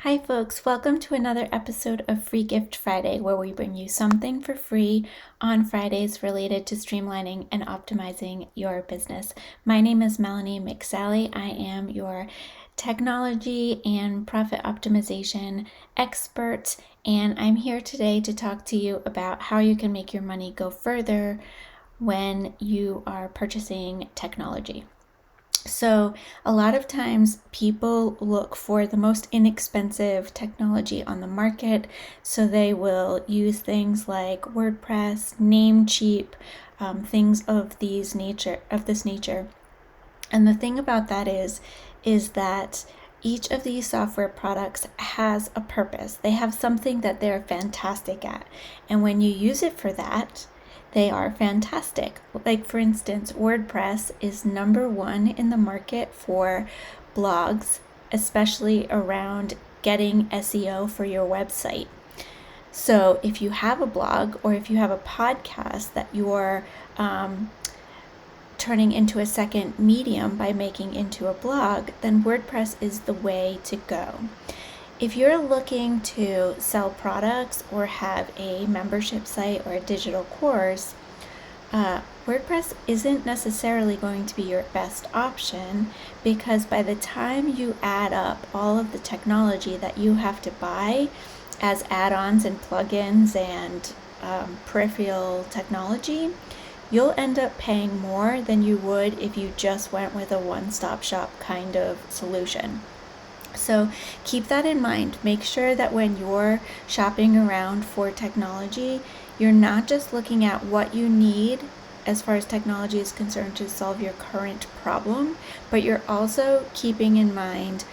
Hi folks, welcome to another episode of Free Gift Friday, where we bring you something for free on Fridays related to streamlining and optimizing your business. My name is Melanie McSally. I am your technology and profit optimization expert, and I'm here today to talk to you about how you can make your money go further when you are purchasing technology. So, a lot of times people look for the most inexpensive technology on the market. So, they will use things like WordPress, Namecheap, things of this nature. And the thing about that is that each of these software products has a purpose. They have something that they're fantastic at. And when you use it for that, they are fantastic. Like, for instance, WordPress is number one in the market for blogs, especially around getting SEO for your website. So if you have a blog or if you have a podcast that you're turning into a second medium by making into a blog, then WordPress is the way to go. If you're looking to sell products or have a membership site or a digital course, WordPress isn't necessarily going to be your best option, because by the time you add up all of the technology that you have to buy as add-ons and plugins and peripheral technology, you'll end up paying more than you would if you just went with a one-stop shop kind of solution. So keep that in mind. Make sure that when you're shopping around for technology, you're not just looking at what you need as far as technology is concerned to solve your current problem, but you're also keeping in mind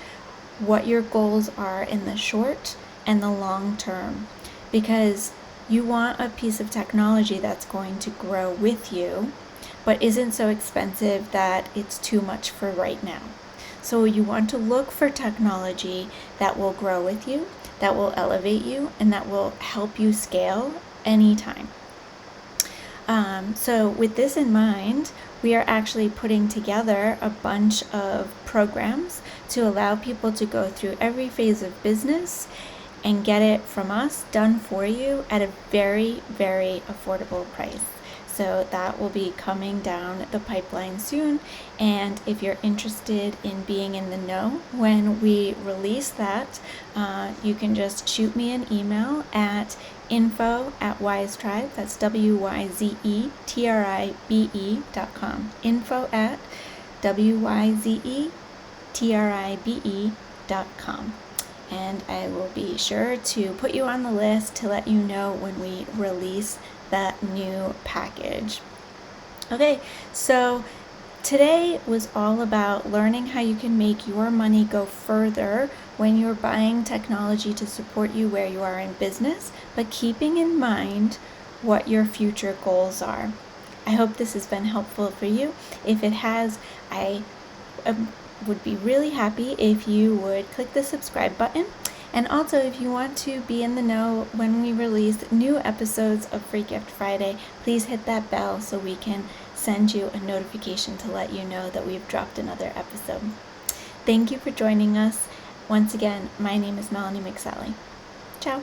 what your goals are in the short and the long term, because you want a piece of technology that's going to grow with you, but isn't so expensive that it's too much for right now. So you want to look for technology that will grow with you, that will elevate you, and that will help you scale anytime. So with this in mind, we are actually putting together a bunch of programs to allow people to go through every phase of business and get it from us done for you at a very, very affordable price. So that will be coming down the pipeline soon. And if you're interested in being in the know when we release that, you can just shoot me an email at info@wizetribe, that's WYZETRIBE.com, info@WYZETRIBE.com. And I will be sure to put you on the list to let you know when we release that new package. Okay, so today was all about learning how you can make your money go further when you're buying technology to support you where you are in business, but keeping in mind what your future goals are. I hope this has been helpful for you. If it has, I would be really happy if you would click the subscribe button. And also, if you want to be in the know when we release new episodes of Free Gift Friday, please hit that bell so we can send you a notification to let you know that we've dropped another episode. Thank you for joining us. Once again, my name is Melanie McSally. Ciao.